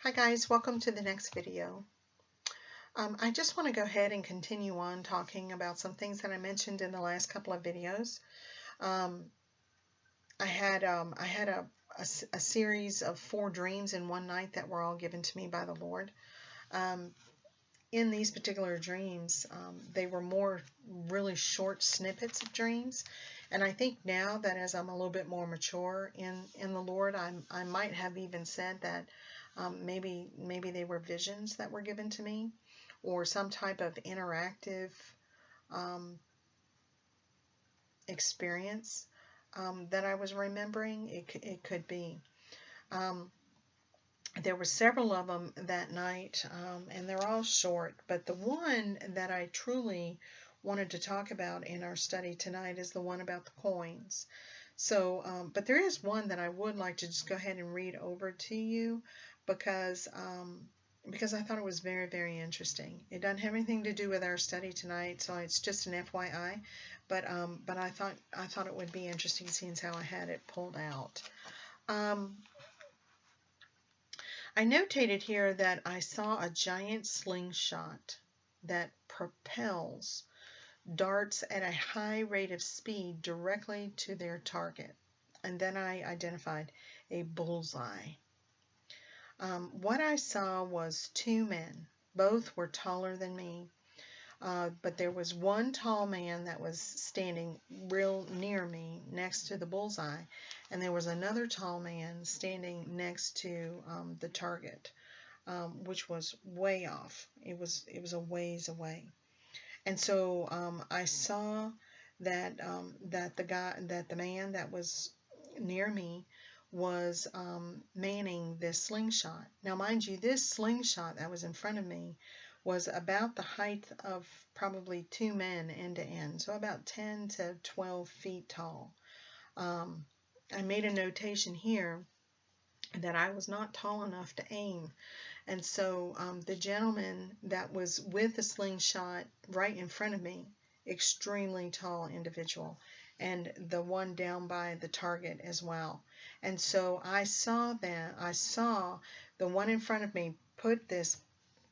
Hi guys, welcome to the next video. I just want to go ahead and continue on talking about some things that I mentioned in the last couple of videos. I had a series of 4 dreams in one night that were all given to me by the Lord. In these particular dreams, they were more really short snippets of dreams. And I think now that as I'm a little bit more mature in the Lord, I might have even said that maybe they were visions that were given to me, or some type of interactive experience that I was remembering. It could be. There were several of them that night, and they're all short, but the one that I truly wanted to talk about in our study tonight is the one about the coins. So, but there is one that I would like to just go ahead and read over to you because I thought it was very, very interesting. It doesn't have anything to do with our study tonight, so it's just an FYI. But I thought it would be interesting seeing how I had it pulled out. I notated here that I saw a giant slingshot that propels darts at a high rate of speed directly to their target. And then I identified a bullseye. What I saw was 2 men. Both were taller than me. But there was one tall man that was standing real near me next to the bullseye, and there was another tall man standing next to the target, which was way off. It was a ways away. And so I saw that the man that was near me was manning this slingshot. Now, mind you, this slingshot that was in front of me was about the height of probably 2 men end to end, so about 10 to 12 feet tall. I made a notation here that I was not tall enough to aim, and so the gentleman that was with the slingshot right in front of me, extremely tall individual, and the one down by the target as well. And so I saw the one in front of me put this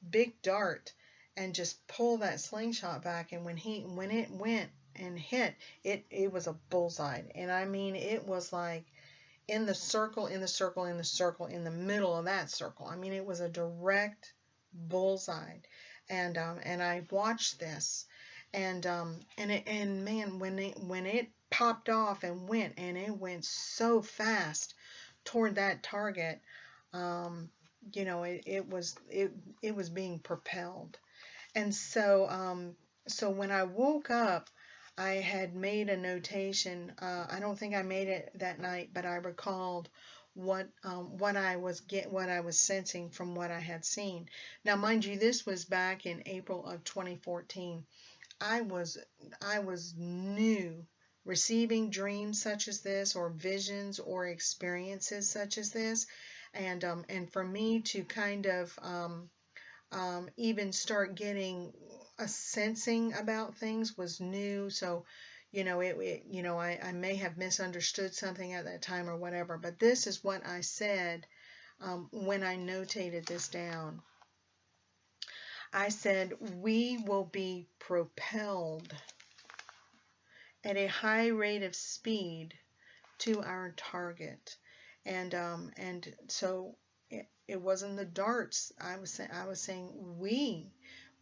big dart and just pull that slingshot back, and when it went and hit, it was a bullseye. And I mean, it was like in the circle, in the circle, in the circle, in the middle of that circle. I mean, it was a direct bullseye. And I watched this, and man, when it popped off and it went so fast toward that target, it was being propelled. And so when I woke up, I had made a notation. I don't think I made it that night, but I recalled what I was sensing from what I had seen. Now, mind you, this was back in April of 2014. I was new, receiving dreams such as this, or visions or experiences such as this, and for me to kind of even start getting a sensing about things was new. So I may have misunderstood something at that time or whatever, but this is what I said when I notated this down. I said, we will be propelled at a high rate of speed to our target. And so it wasn't the darts. I was saying we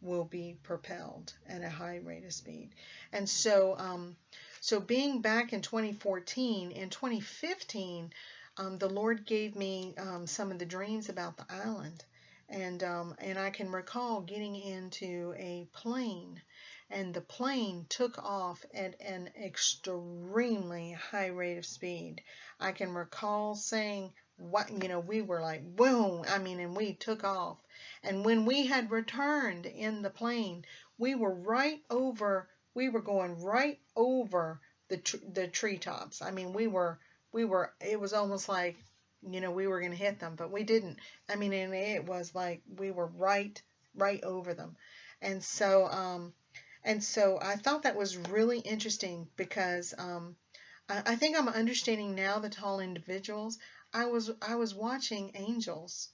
will be propelled at a high rate of speed. And so so being back in 2014, in 2015, the Lord gave me some of the dreams about the island. And I can recall getting into a plane, and the plane took off at an extremely high rate of speed. I can recall saying, we were like, boom, I mean, and we took off. And when we had returned in the plane, we were going right over the treetops. I mean, it was almost like, we were going to hit them, but we didn't. I mean, and it was like we were right over them. And so I thought that was really interesting because I think I'm understanding now the tall individuals. I was watching angels.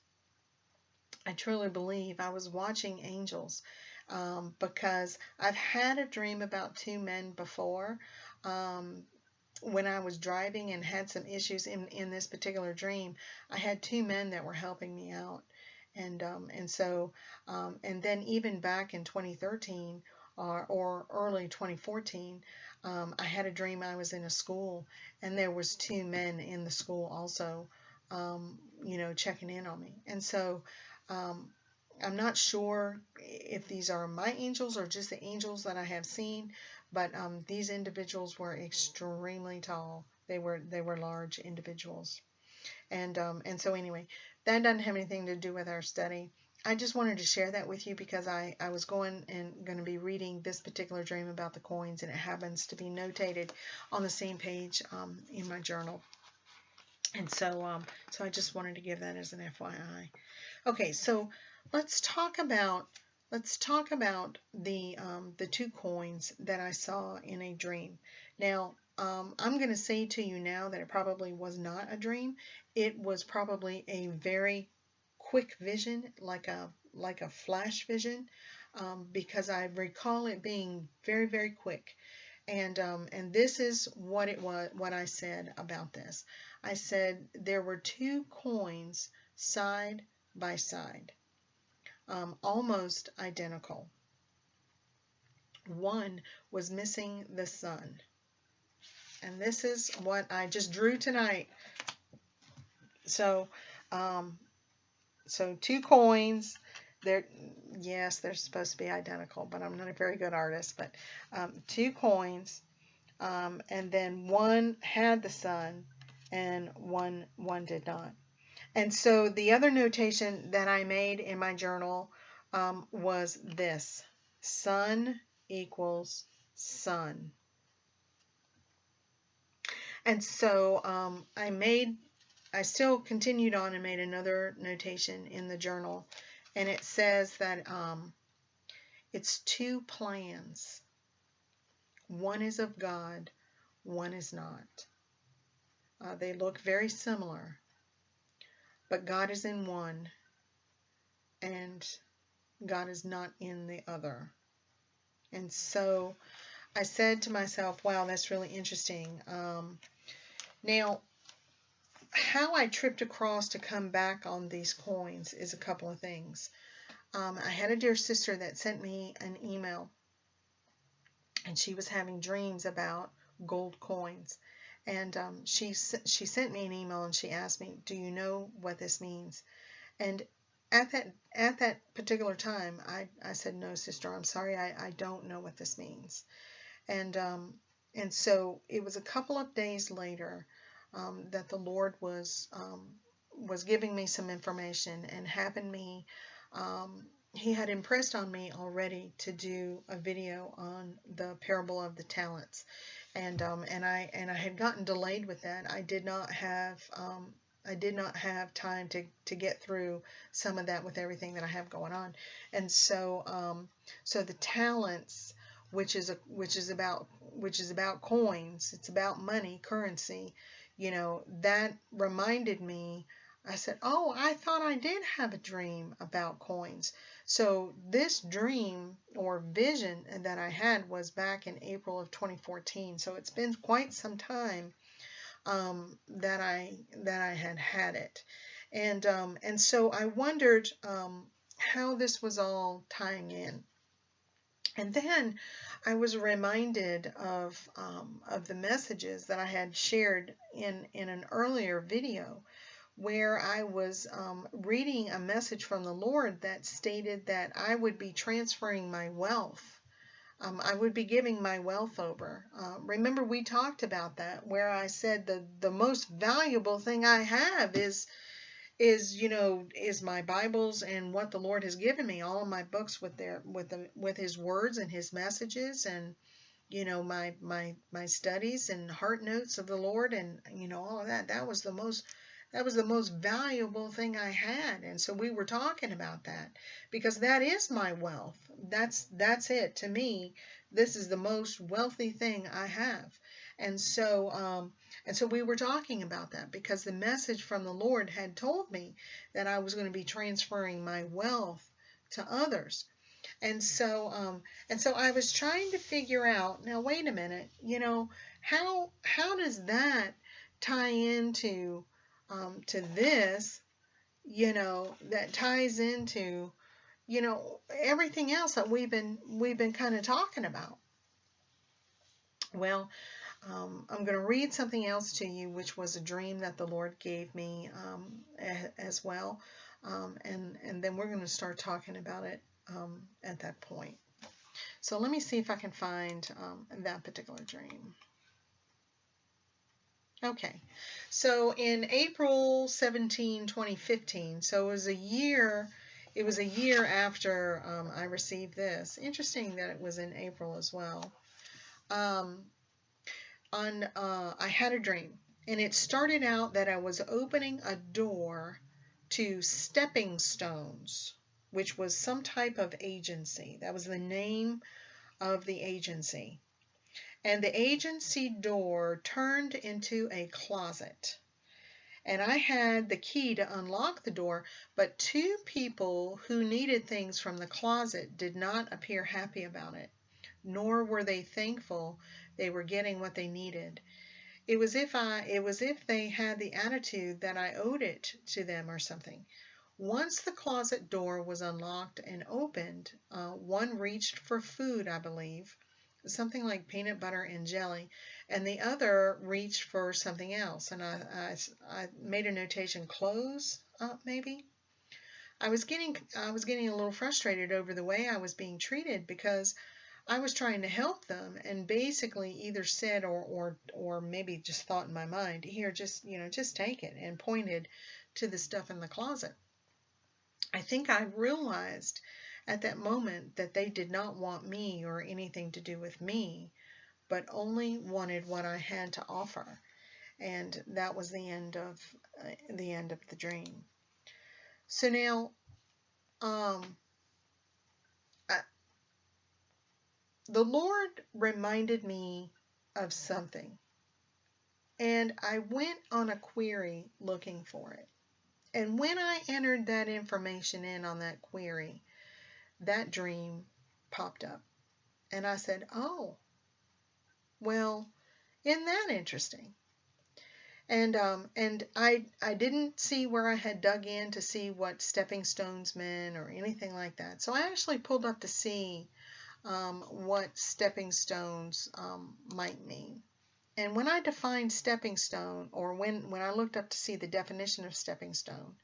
I truly believe I was watching angels, because I've had a dream about two men before. Um, when I was driving and had some issues in this particular dream, I had two men that were helping me out. And then even back in 2013 or early 2014, I had a dream I was in a school and there was two men in the school also, checking in on me. And so um, I'm not sure if these are my angels or just the angels that I have seen, but these individuals were extremely tall. They were large individuals, and so anyway, that doesn't have anything to do with our study. I just wanted to share that with you because I was going to be reading this particular dream about the coins, and it happens to be notated on the same page in my journal. And so I just wanted to give that as an FYI. Okay, so let's talk about the two coins that I saw in a dream. Now, I'm going to say to you now that it probably was not a dream. It was probably a very quick vision, like a flash vision, because I recall it being very, very quick. And this is what it was. What I said about this. I said there were two coins side by side, almost identical. One was missing the sun. And this is what I just drew tonight. So, um, so two coins. Yes, they're supposed to be identical, but I'm not a very good artist. But two coins, and then one had the sun, and one did not. And so the other notation that I made in my journal was this: sun equals sun. And so I still continued on and made another notation in the journal, and it says that it's two plans. One is of God, one is not. They look very similar, but God is in one, and God is not in the other. And so I said to myself, wow, that's really interesting. Now, how I tripped across to come back on these coins is a couple of things. I had a dear sister that sent me an email, and she was having dreams about gold coins. And she sent me an email and she asked me, "Do you know what this means?" And at that particular time, I said, "No, sister, I'm sorry, I don't know what this means." And so it was a couple of days later that the Lord was giving me some information and having me. He had impressed on me already to do a video on the parable of the talents, and I had gotten delayed with that. I did not have time to get through some of that with everything that I have going on, and so the talents, which is about coins, it's about money, currency, that reminded me. I said, "Oh, I thought I did have a dream about coins." So this dream or vision that I had was back in April of 2014. So it's been quite some time that I had it, and so I wondered how this was all tying in. And then I was reminded of the messages that I had shared in an earlier video, where I was reading a message from the Lord that stated that I would be transferring my wealth. I would be giving my wealth over. Remember, we talked about that, where I said the most valuable thing I have is my Bibles and what the Lord has given me, all of my books with His words and His messages, and my studies and heart notes of the Lord, and all of that. That was the most valuable thing I had. And so we were talking about that, because that is my wealth. That's it. To me, this is the most wealthy thing I have. And so we were talking about that because the message from the Lord had told me that I was going to be transferring my wealth to others. And so I was trying to figure out, now wait a minute, how does that tie into to this, that ties into, everything else that we've been kind of talking about. Well, I'm going to read something else to you, which was a dream that the Lord gave me as well. And then we're going to start talking about it at that point. So let me see if I can find that particular dream. Okay, so in April 17, 2015, so it was a year after I received this. Interesting that it was in April as well. I had a dream, and it started out that I was opening a door to Stepping Stones, which was some type of agency. That was the name of the agency. And the agency door turned into a closet. And I had the key to unlock the door, but two people who needed things from the closet did not appear happy about it, nor were they thankful they were getting what they needed. It was if they had the attitude that I owed it to them or something. Once the closet door was unlocked and opened, one reached for food, I believe, something like peanut butter and jelly, and the other reached for something else. And I made a notation, clothes, maybe. I was getting a little frustrated over the way I was being treated because I was trying to help them, and basically either said or maybe just thought in my mind, here, just take it, and pointed to the stuff in the closet. I think I realized at that moment that they did not want me or anything to do with me, but only wanted what I had to offer. And that was the end of the dream. So now, the Lord reminded me of something, and I went on a query looking for it. And when I entered that information in on that query, that dream popped up. And I said, oh, well, isn't that interesting? And I didn't see where I had dug in to see what stepping stones meant or anything like that. So I actually pulled up to see what stepping stones might mean. And when I defined stepping stone, or when I looked up to see the definition of stepping stone,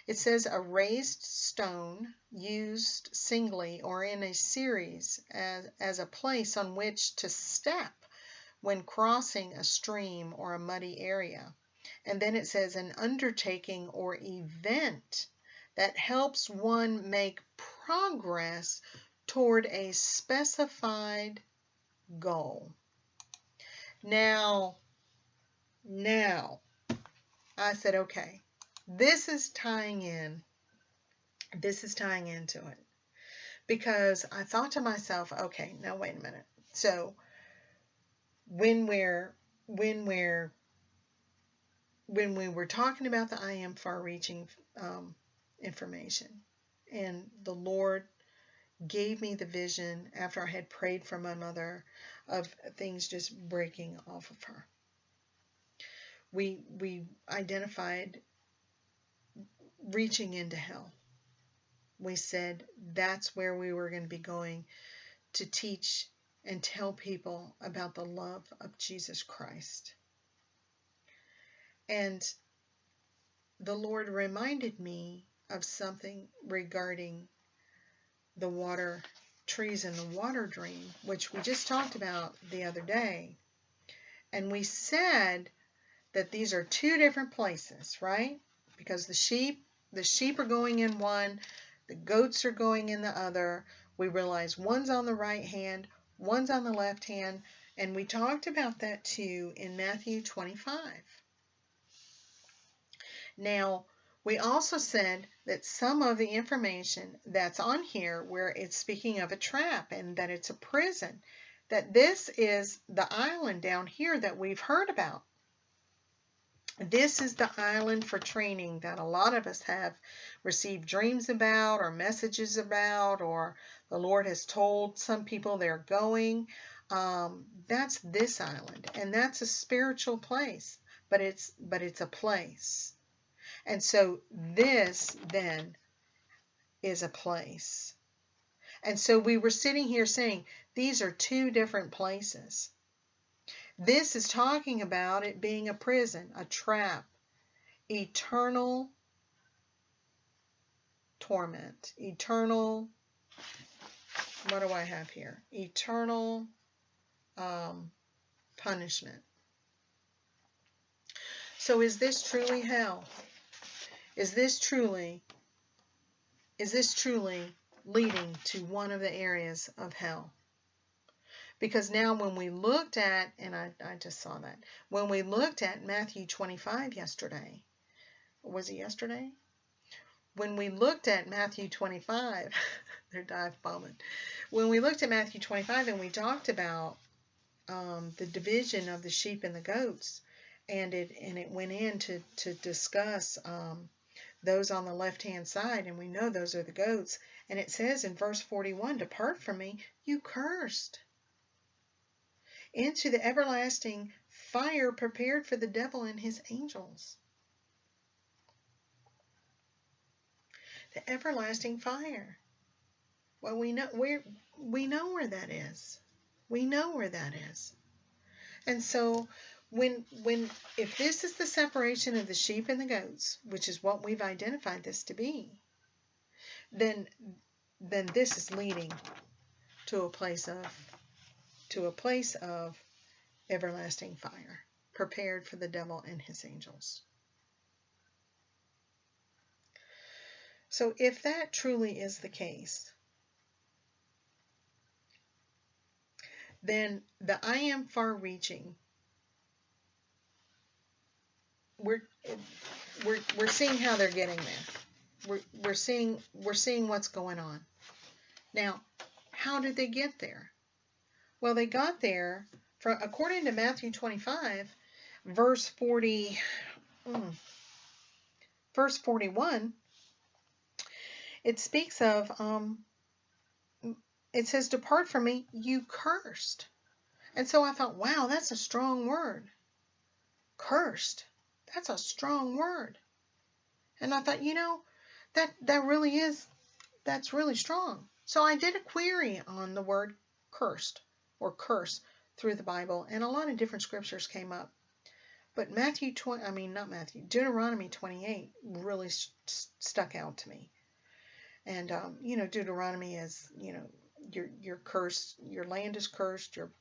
it says a raised stone used singly or in a series as a place on which to step when crossing a stream or a muddy area. And then it says an undertaking or event that helps one make progress toward a specified goal. Now, I said, okay, this is tying into it, because I thought to myself, okay, now wait a minute. So when we were talking about the I am far-reaching information, and the Lord gave me the vision after I had prayed for my mother of things just breaking off of her. We identified reaching into hell. We said that's where we were going to be going to teach and tell people about the love of Jesus Christ. And the Lord reminded me of something regarding the trees in the water dream, which we just talked about the other day. And we said that these are two different places, right? Because the sheep are going in one, the goats are going in the other. We realize one's on the right hand, one's on the left hand, and we talked about that too in Matthew 25. Now, we also said that some of the information that's on here, where it's speaking of a trap and that it's a prison, that this is the island down here that we've heard about. This is the island for training that a lot of us have received dreams about or messages about, or the Lord has told some people they're going. That's this island, and that's a spiritual place, but it's a place. And so this then is a place. And so we were sitting here saying these are two different places. This is talking about it being a prison, a trap, eternal torment, eternal, what do I have here? Eternal punishment. So is this truly hell? Is this truly leading to one of the areas of hell? Because now when we looked at, and I just saw that, when we looked at Matthew 25 yesterday, was it yesterday? When we looked at Matthew 25, they're dive bombing. When we looked at Matthew 25 and we talked about the division of the sheep and the goats, and it went in to discuss those on the left-hand side, and we know those are the goats. And it says in verse 41, "Depart from me, you cursed, into the everlasting fire prepared for the devil and his angels." The everlasting fire. Well, we know where that is. We know where that is. And so if this is the separation of the sheep and the goats, which is what we've identified this to be, then this is leading to a place of everlasting fire, prepared for the devil and his angels. So if that truly is the case, then the I am far-reaching, we're seeing how they're getting there. We're seeing what's going on. Now, how did they get there? Well, they got there according to Matthew 25, verse 41. It speaks of, it says, "Depart from me, you cursed." And so I thought, wow, that's a strong word. Cursed. That's a strong word. And I thought, that really is, that's really strong. So I did a query on the word cursed or curse through the Bible, and a lot of different scriptures came up. But Deuteronomy 28 really stuck out to me. And, Deuteronomy is, you're cursed, your land is cursed, your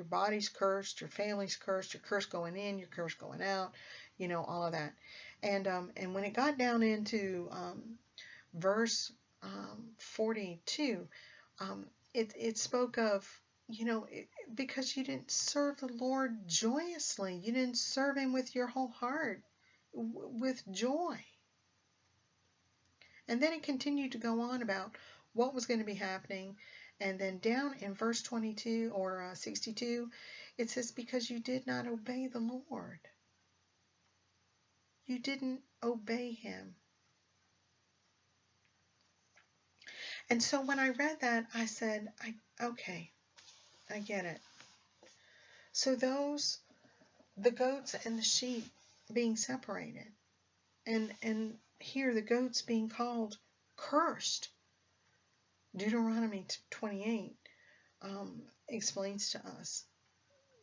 body's cursed, your family's cursed, you're cursed going in, you're cursed going out, all of that. And when it got down into verse 42, it spoke of, because you didn't serve the Lord joyously, you didn't serve him with your whole heart, with joy. And then it continued to go on about what was going to be happening. And then down in verse 22 or 62, it says, "Because you did not obey the Lord." You didn't obey him. And so when I read that, I said, okay, I get it. So the goats and the sheep being separated, and here the goats being called cursed. Deuteronomy 28 explains to us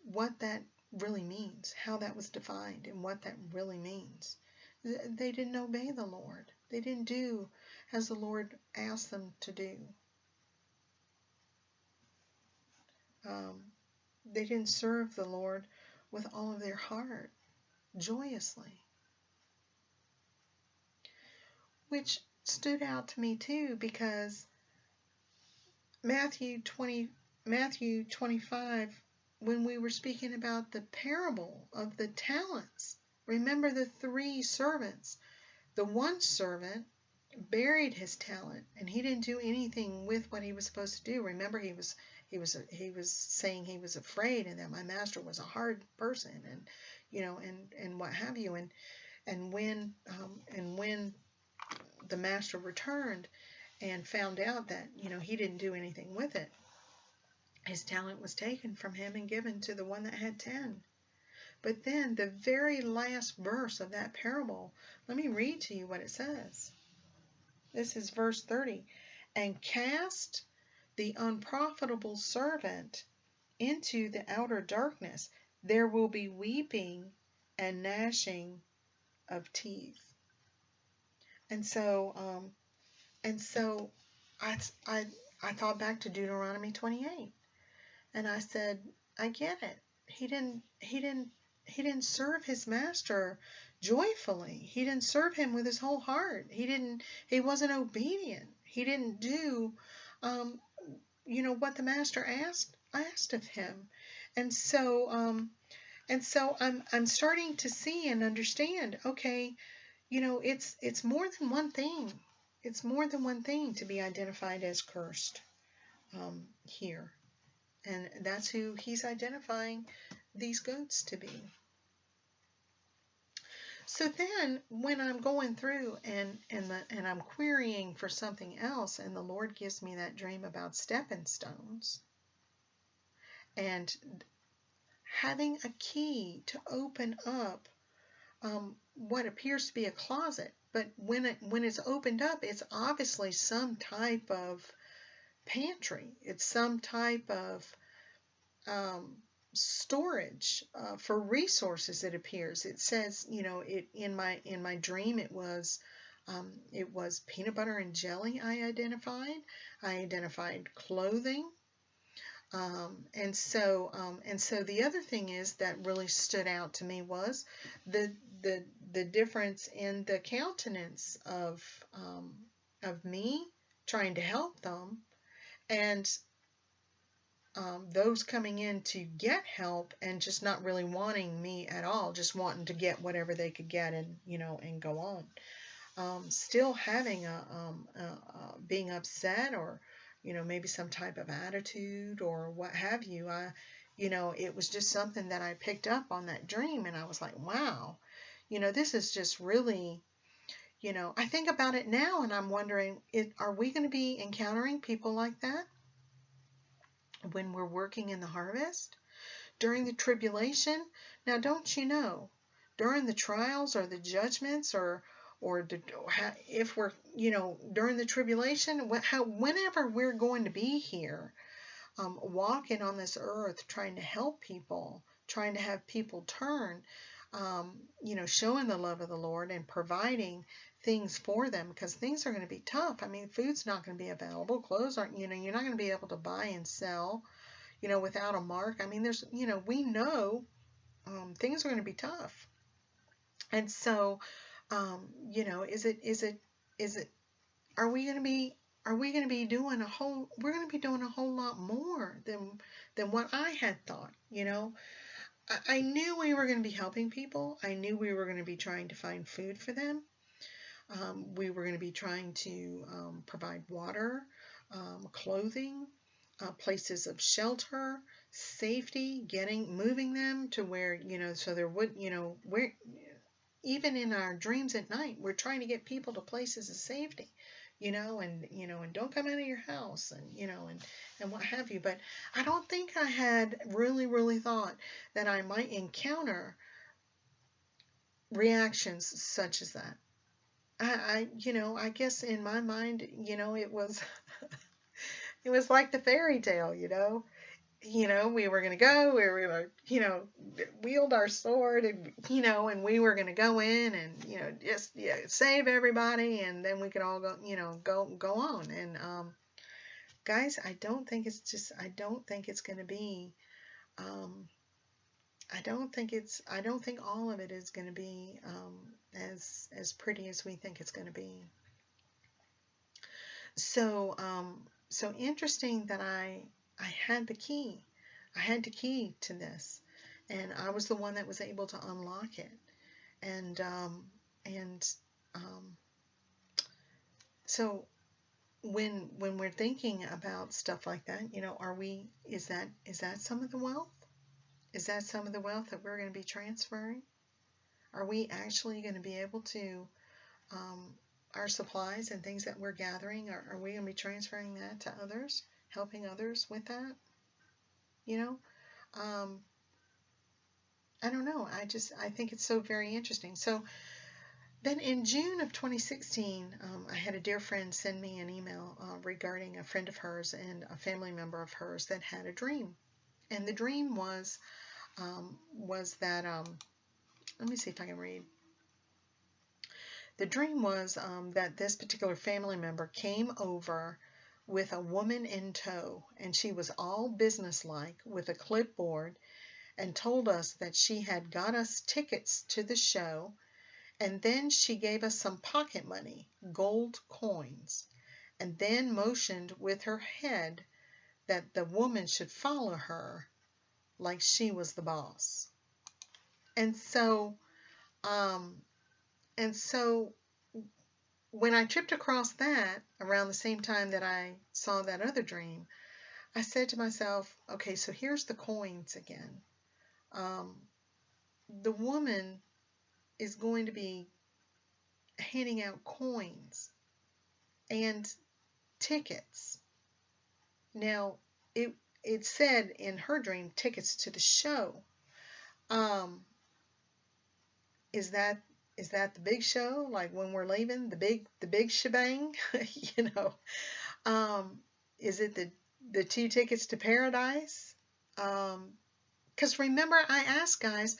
what that really means, how that was defined, and what that really means. They didn't obey the Lord. They didn't do as the Lord asked them to do. They didn't serve the Lord with all of their heart, joyously. Which stood out to me too, because Matthew 25, when we were speaking about the parable of the talents, remember the 3 servants. The one servant buried his talent, and he didn't do anything with what he was supposed to do. Remember, he was he was saying he was afraid, and that my master was a hard person, and and what have you. And when the master returned and found out that he didn't do anything with it, his talent was taken from him and given to the one that had 10. But then the very last verse of that parable, let me read to you what it says. This is verse 30. And cast the unprofitable servant into the outer darkness. There will be weeping and gnashing of teeth. And so, I, I, I thought back to Deuteronomy 28, and I said, I get it. He didn't serve his master joyfully. He didn't serve him with his whole heart. He wasn't obedient. He didn't do what the master asked of him. And so I'm starting to see and understand, okay, it's more than one thing. It's more than one thing to be identified as cursed here. And that's who he's identifying these goats to be. So then when I'm going through and I'm querying for something else, and the Lord gives me that dream about stepping stones and having a key to open up what appears to be a closet, but when it's opened up, it's obviously some type of pantry. It's some type of storage for resources. It appears. It says, in my dream, it was peanut butter and jelly. I identified clothing. And so the other thing is that really stood out to me was the difference in the countenance of me trying to help them, and those coming in to get help and just not really wanting me at all, just wanting to get whatever they could get and go on. Still having being upset, or maybe some type of attitude or what have you. It was just something that I picked up on that dream, and I was like, wow, this is just really, I think about it now, and I'm wondering, are we going to be encountering people like that when we're working in the harvest during the tribulation? Now, don't you know, during the trials or the judgments, or if we're, during the tribulation, whenever we're going to be here, walking on this earth, trying to help people, trying to have people turn, showing the love of the Lord and providing things for them, because things are going to be tough. I mean, food's not going to be available. Clothes aren't, you're not going to be able to buy and sell, without a mark. I mean, there's, we know things are going to be tough. And so, is it, are we going to be doing we're going to be doing a whole lot more than what I had thought. I knew we were going to be helping people. I knew we were going to be trying to find food for them. We were going to be trying to provide water, clothing, places of shelter, safety, moving them to where, so there would, where, even in our dreams at night, we're trying to get people to places of safety, and don't come out of your house, and what have you. But I don't think I had really thought that I might encounter reactions such as that. I guess in my mind, it was, it was like the fairy tale, we were going to go, we were going to, wield our sword, and, and we were going to go in and, just save everybody, and then we could all go, go on. And, guys, I don't think it's going to be, I don't think all of it is going to be, as pretty as we think it's going to be. So, so interesting that I had the key. I had the key to this, and I was the one that was able to unlock it. And so when we're thinking about stuff like that, is that some of the wealth? Is that some of the wealth that we're going to be transferring? Are we actually going to be able to, um, our supplies and things that we're gathering, are we going to be transferring that to others, helping others with that? You know, um, I don't know. I think it's so very interesting. So then in June of 2016, I had a dear friend send me an email regarding a friend of hers and a family member of hers that had a dream. And the dream was that, let me see if I can read. The dream was that this particular family member came over with a woman in tow, and she was all businesslike with a clipboard and told us that she had got us tickets to the show, and then she gave us some pocket money, gold coins, and then motioned with her head that the woman should follow her like she was the boss. And so, um, and so when I tripped across that around the same time that I saw that other dream, I said to myself, okay, so here's the coins again. Um, the woman is going to be handing out coins and tickets. Now, it said in her dream tickets to the show. Um, is that is that the big show? Like when we're leaving, the big shebang? you know. Um, is it the two tickets to paradise? Because remember, I asked guys,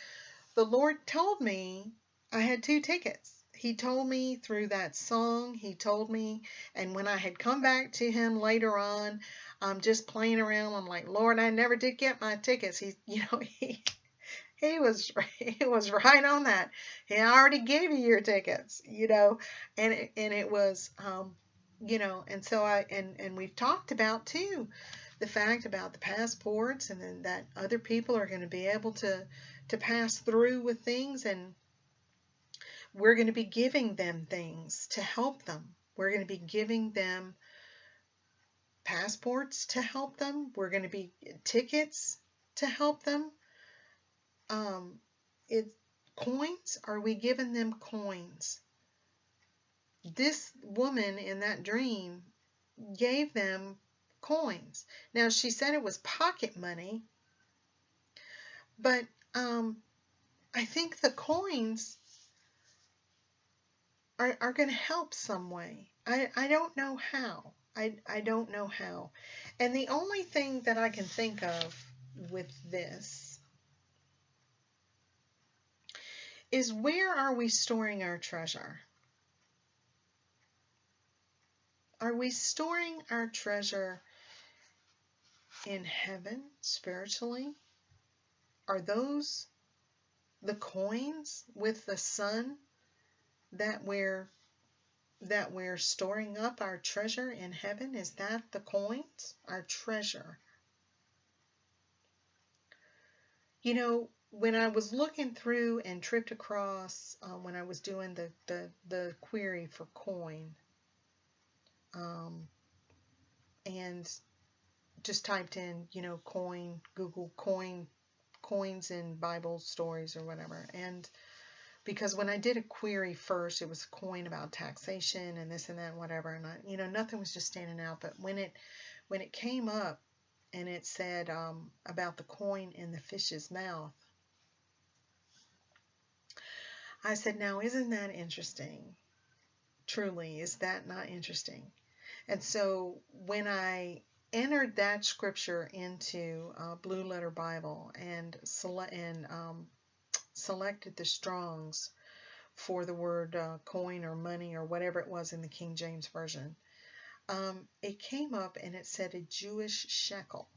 the Lord told me I had two tickets. He told me through that song, he told me, and when I had come back to him later on, just playing around, I'm like, Lord, I never did get my tickets. He was right on that. He already gave you your tickets, and it was, and so and we've talked about too the fact about the passports, and then that other people are going to be able to pass through with things, and we're going to be giving them things to help them. We're going to be giving them passports to help them. We're going to be tickets to help them. Um, it Coins. Are we giving them coins? This woman in that dream gave them coins. Now she said it was pocket money, but I think the coins are going to help some way. I don't know how. I don't know how. And the only thing that I can think of with this is, where are we storing our treasure? Are we storing our treasure in heaven spiritually? Are those the coins with the sun that we're storing up our treasure in heaven? Is that the coins, our treasure? When I was looking through and tripped across, when I was doing the query for coin, and just typed in, coin, Google coins in Bible stories or whatever, and because when I did a query first, it was a coin about taxation and this and that and whatever, and nothing was just standing out. But when it came up and it said about the coin in the fish's mouth, I said, now isn't that interesting? Truly, is that not interesting? And so when I entered that scripture into Blue Letter Bible and selected the Strong's for the word coin or money or whatever it was in the King James Version, it came up and it said a Jewish shekel.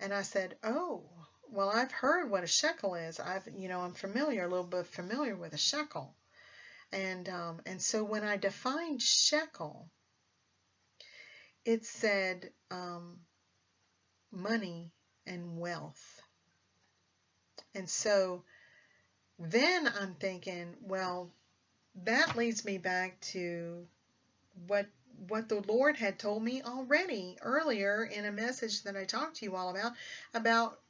And I said, oh, well, I've heard what a shekel is. I'm a little bit familiar with a shekel. And so when I defined shekel, it said money and wealth. And so then I'm thinking, well, that leads me back to what what the Lord had told me already earlier in a message that I talked to you all about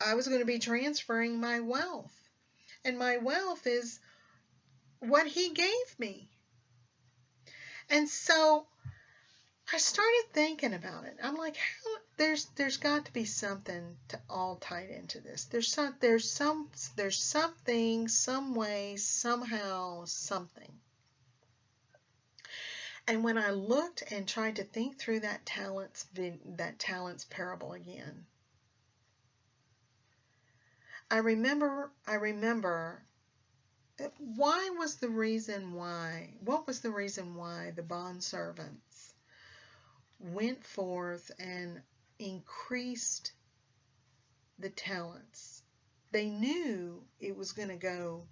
I was going to be transferring my wealth. And my wealth is what he gave me. And so I started thinking about it. I'm like, how there's got to be something to all tied into this. There's something, some way, somehow, something. And when I looked and tried to think through that talents parable again, I remember why was the reason why what was the reason why the bondservants went forth and increased the talents. They knew it was going to go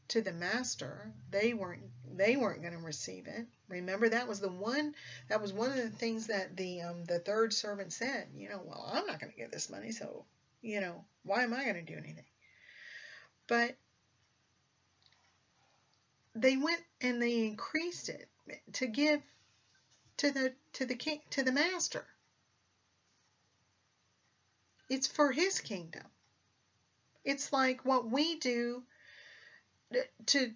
to the master. They weren't going to receive it. Remember, that was one of the things that the third servant said. Well, I'm not going to get this money, so why am I going to do anything? But they went and they increased it to give to the king, to the master. It's for his kingdom. It's like what we do to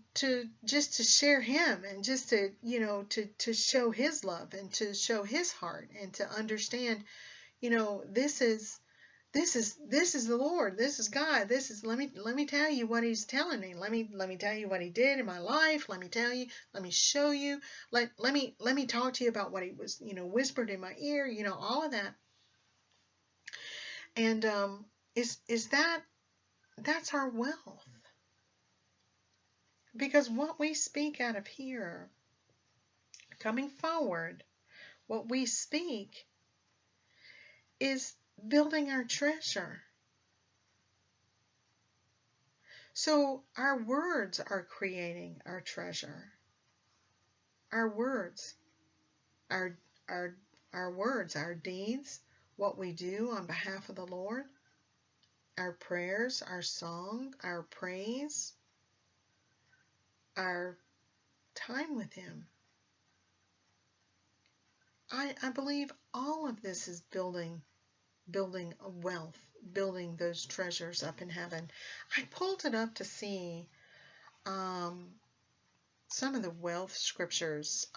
just to share him, and just to to show his love and to show his heart, and to understand this is the Lord, this is God, this is let me tell you what he's telling me, let me tell you what he did in my life, let me show you, let me talk to you about what he was whispered in my ear, all of that. And that's our wealth. Because what we speak out of here, coming forward, what we speak is building our treasure. So our words are creating our treasure. Our words, our words, our deeds, what we do on behalf of the Lord, our prayers, our song, our praise, our time with him. I believe all of this is building a wealth, building those treasures up in heaven. I pulled it up to see some of the wealth scriptures,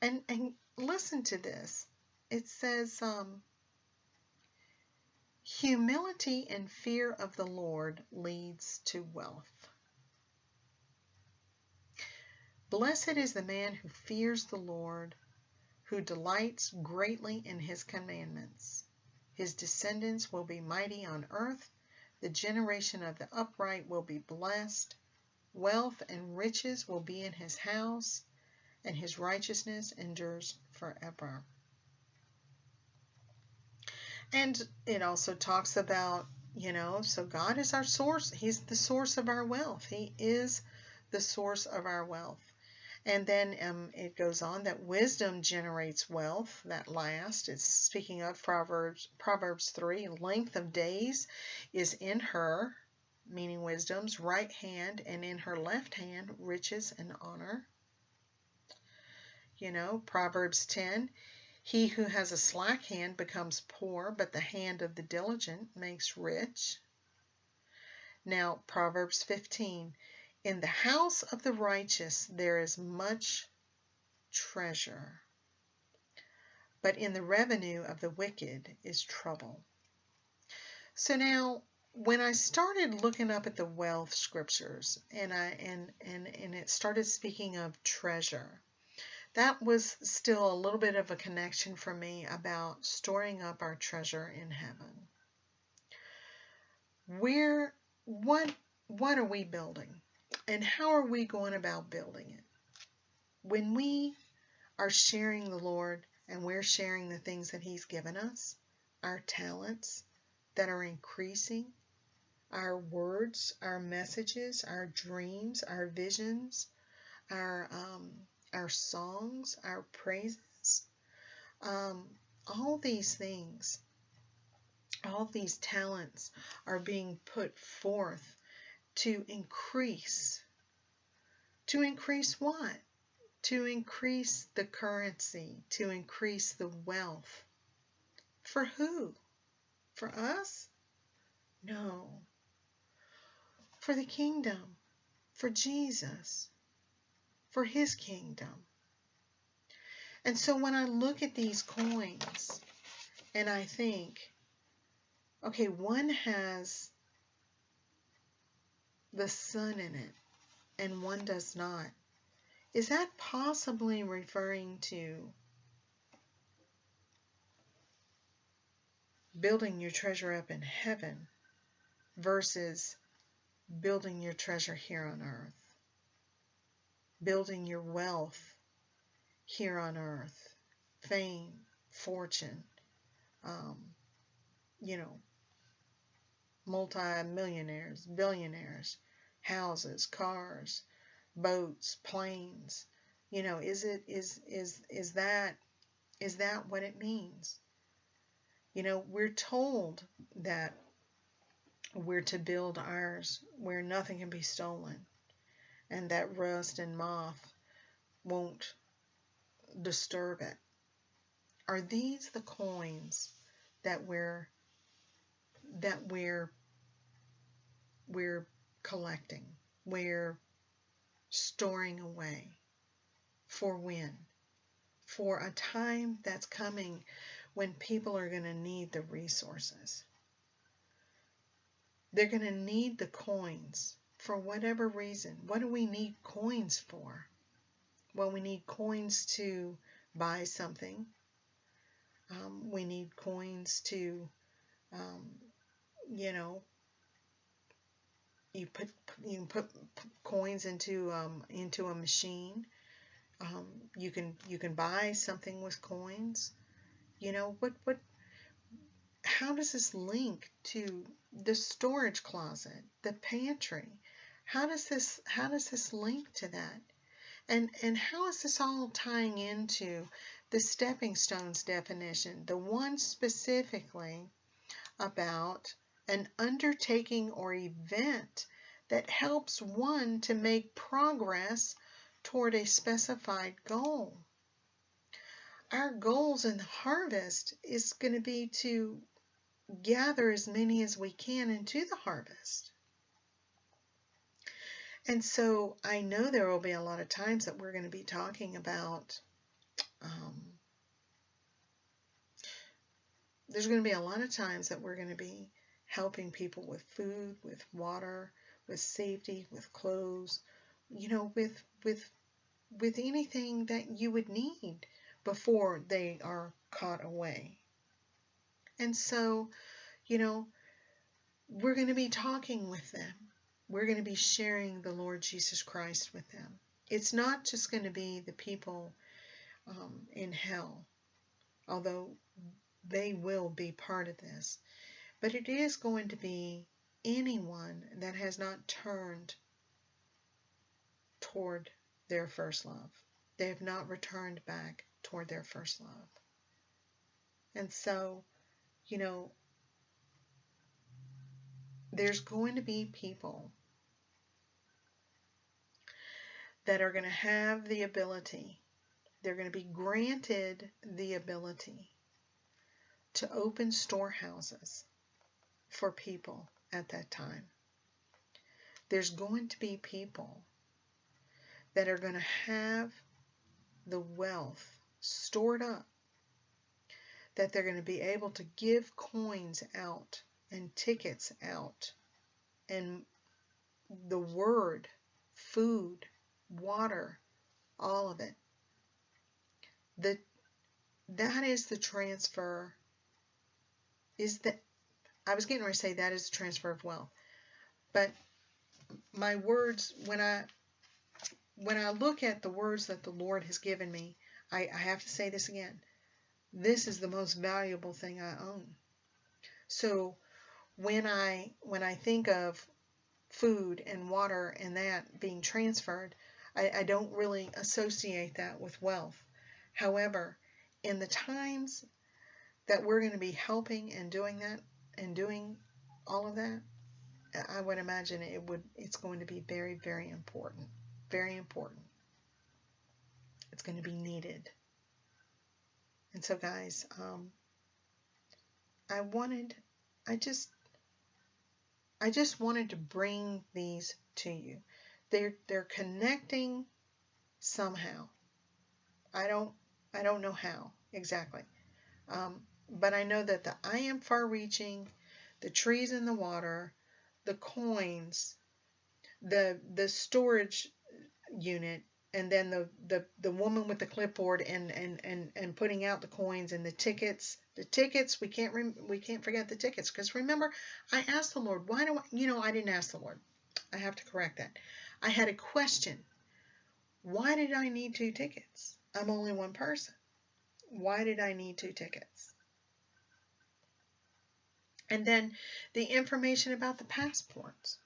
and listen to this. It says, humility and fear of the Lord leads to wealth. Blessed is the man who fears the Lord, who delights greatly in his commandments. His descendants will be mighty on earth. The generation of the upright will be blessed. Wealth and riches will be in his house, and his righteousness endures forever. And it also talks about, so God is our source. He's the source of our wealth. He is the source of our wealth. And then it goes on that wisdom generates wealth that lasts. It's speaking of Proverbs 3. Length of days is in her, meaning wisdom's right hand, and in her left hand, riches and honor. Proverbs 10. He who has a slack hand becomes poor, but the hand of the diligent makes rich. Now, Proverbs 15. In the house of the righteous there is much treasure, but in the revenue of the wicked is trouble. So now, when I started looking up at the wealth scriptures, and it started speaking of treasure, that was still a little bit of a connection for me about storing up our treasure in heaven. What are we building? And how are we going about building it? When we are sharing the Lord and we're sharing the things that he's given us, our talents that are increasing, our words, our messages, our dreams, our visions, our songs, our praises, all these things, all these talents are being put forth to increase To increase what? To increase the currency, to increase the wealth. For who? For us? No. For the kingdom, for Jesus, for his kingdom. And so when I look at these coins and I think, okay, one has the sun in it and one does not, is that possibly referring to building your treasure up in heaven versus building your treasure here on earth? Building your wealth here on earth, fame, fortune, you know, multi-millionaires, billionaires, houses, cars, boats, planes. You know, is that what it means? You know, we're told that we're to build ours where nothing can be stolen, and that rust and moth won't disturb it. Are these the coins that we're collecting, we're storing away? For when? For a time that's coming when people are going to need the resources. They're going to need the coins for whatever reason. What do we need coins for? Well, we need coins to buy something. We need coins to, you know, you can put coins into a machine. You can buy something with coins. You know, how does this link to the storage closet, the pantry? How does this link to that? And how is this all tying into the stepping stones definition, the one specifically about an undertaking or event that helps one to make progress toward a specified goal? Our goals in the harvest is going to be to gather as many as we can into the harvest. And so I know there will be a lot of times that we're going to be talking about, there's going to be a lot of times that we're going to be helping people with food, with water, with safety, with clothes, you know, with anything that you would need before they are caught away. And so, you know, we're going to be talking with them. We're going to be sharing the Lord Jesus Christ with them. It's not just going to be the people in hell, although they will be part of this. But it is going to be anyone that has not turned toward their first love. They have not returned back toward their first love. And so, you know, there's going to be people that are going to have the ability, they're going to be granted the ability to open storehouses for people at that time. There's going to be people that are going to have the wealth stored up, that they're going to be able to give coins out and tickets out, and the word, food, water, all of it. That is the transfer. I was getting ready to say that is the transfer of wealth. But my words, when I look at the words that the Lord has given me, I have to say this again. This is the most valuable thing I own. So when I think of food and water and that being transferred, I don't really associate that with wealth. However, in the times that we're going to be helping and doing that and doing all of that, I would imagine it's going to be very, very important. very important. It's going to be needed. And so, guys, I just wanted to bring these to you. They're connecting somehow. I don't know how exactly. But I know that the I am far-reaching, the trees in the water, the coins, the storage unit, and then the woman with the clipboard and putting out the coins and the tickets. The tickets, we can't forget the tickets, because remember, I asked the Lord, why do I didn't ask the Lord. I have to correct that. I had a question. Why did I need 2 tickets? I'm only one person. Why did I need 2 tickets? And then the information about the passports.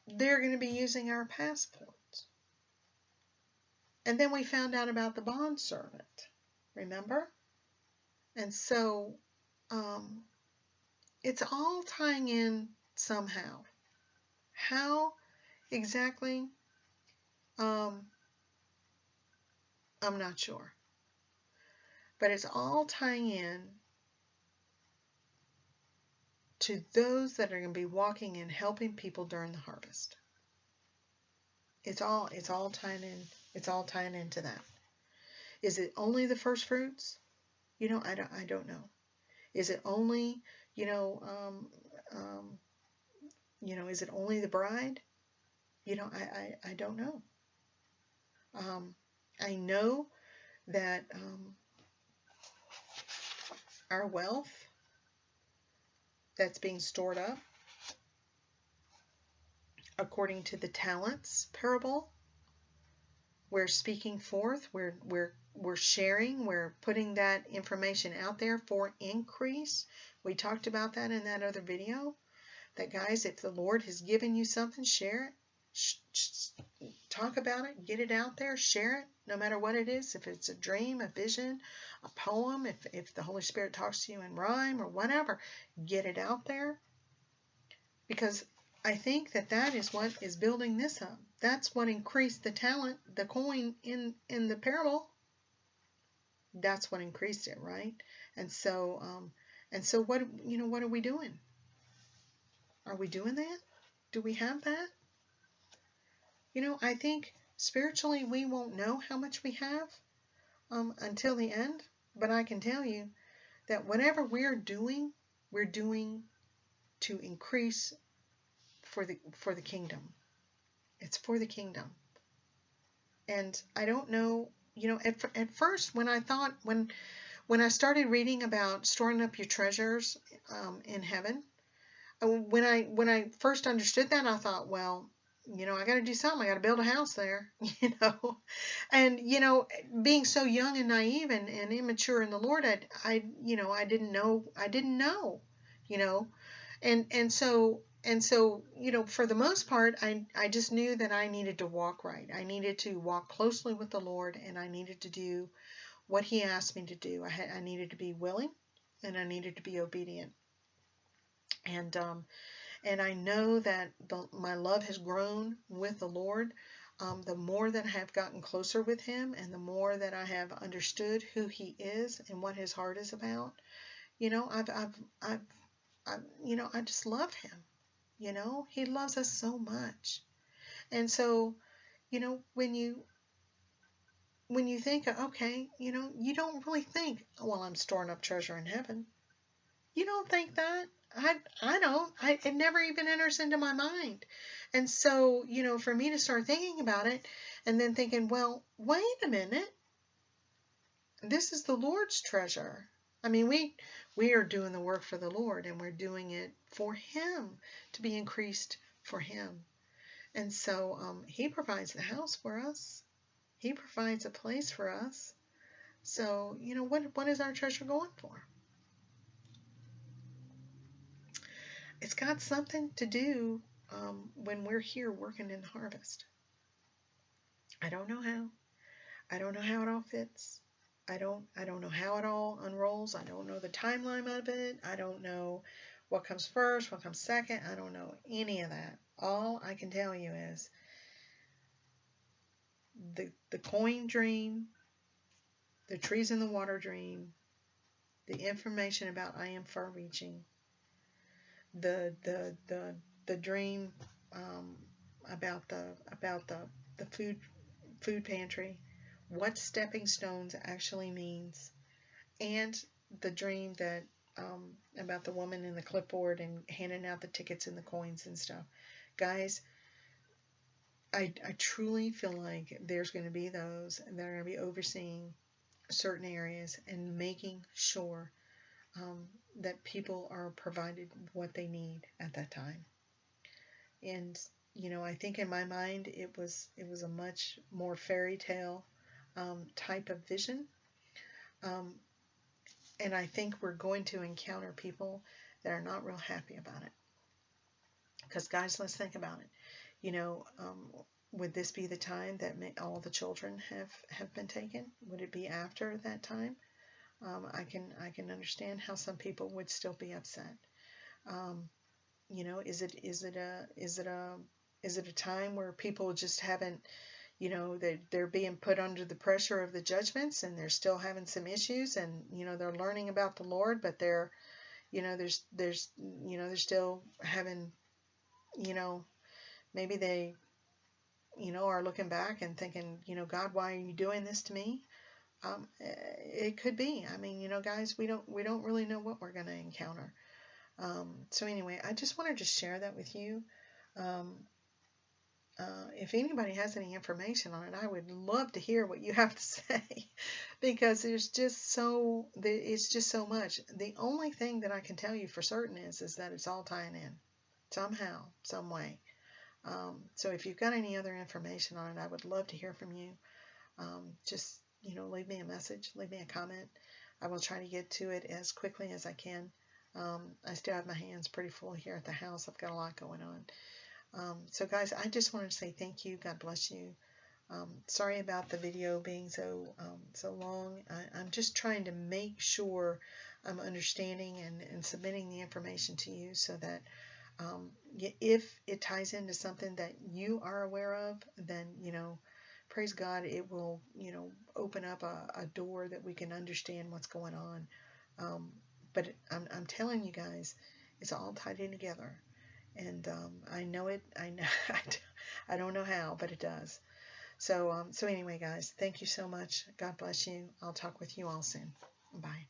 They're going to be using our passports. And then we found out about the bondservant. Remember? And so it's all tying in somehow. How exactly? I'm not sure. But it's all tying in to those that are going to be walking and helping people during the harvest. It's all tying in. It's all tying into that. Is it only the first fruits? I don't know. Is it only is it only the bride? I don't know. I know that our wealth that's being stored up, according to the talents parable, we're speaking forth, we're sharing, we're putting that information out there for increase. We talked about that in that other video. That, guys, if the Lord has given you something, share it. Talk about it. Get it out there. Share it, no matter what it is. If it's a dream, a vision, a poem, if the Holy Spirit talks to you in rhyme or whatever, get it out there. Because I think that is what is building this up. That's what increased the talent, the coin in the parable. That's what increased it, right? And so what are we doing? Are we doing that? Do we have that? I think spiritually we won't know how much we have until the end. But I can tell you that whatever we're doing to increase for the kingdom. It's for the kingdom. And I don't know, at first when I started reading about storing up your treasures in heaven, when I first understood that, I thought, well, I got to do something. I got to build a house there, and being so young and naive and immature in the Lord, I didn't know, and so for the most part, I just knew that I needed to walk right. I needed to walk closely with the Lord, and I needed to do what He asked me to do. I needed to be willing, and I needed to be obedient. And I know that my love has grown with the Lord. The more that I have gotten closer with Him, and the more that I have understood who He is and what His heart is about, I just love Him. He loves us so much. And so, when you think, okay, you don't really think, well, I'm storing up treasure in heaven. You don't think that. I don't. It never even enters into my mind. And so, for me to start thinking about it and then thinking, well, wait a minute. This is the Lord's treasure. I mean, we are doing the work for the Lord, and we're doing it for Him, to be increased for Him. And so He provides the house for us. He provides a place for us. So, what is our treasure going for? It's got something to do when we're here working in the harvest. I don't know how. I don't know how it all fits. I don't know how it all unrolls. I don't know the timeline of it. I don't know what comes first, what comes second. I don't know any of that. All I can tell you is the coin dream, the trees in the water dream, the information about I am far reaching, the dream um, about the food pantry, what stepping stones actually means, and the dream that about the woman in the clipboard and handing out the tickets and the coins and stuff. Guys, I truly feel like there's going to be those that are going to be overseeing certain areas and making sure that people are provided what they need at that time. And I think in my mind it was a much more fairy tale type of vision. Um, and I think we're going to encounter people that are not real happy about it. Because guys, let's think about it. Would this be the time that all the children have been taken? Would it be after that time? I can understand how some people would still be upset. Um, is it a time where people just haven't, they're being put under the pressure of the judgments, and they're still having some issues, and they're learning about the Lord, but they're still having, maybe they are looking back and thinking, God, why are you doing this to me? It could be. I mean, guys, we don't really know what we're going to encounter. So anyway, I just wanted to share that with you. Um, if anybody has any information on it, I would love to hear what you have to say, because it's just so much. The only thing that I can tell you for certain is that it's all tying in somehow, some way. So if you've got any other information on it, I would love to hear from you. Just leave me a message, leave me a comment. I will try to get to it as quickly as I can. I still have my hands pretty full here at the house. I've got a lot going on. So guys, I just wanted to say thank you. God bless you. Sorry about the video being so long. I'm just trying to make sure I'm understanding and submitting the information to you, so that if it ties into something that you are aware of, then praise God, it will open up a door that we can understand what's going on. But I'm telling you guys, it's all tied in together. And I know it. I know. I don't know how, but it does. So anyway, guys, thank you so much. God bless you. I'll talk with you all soon. Bye.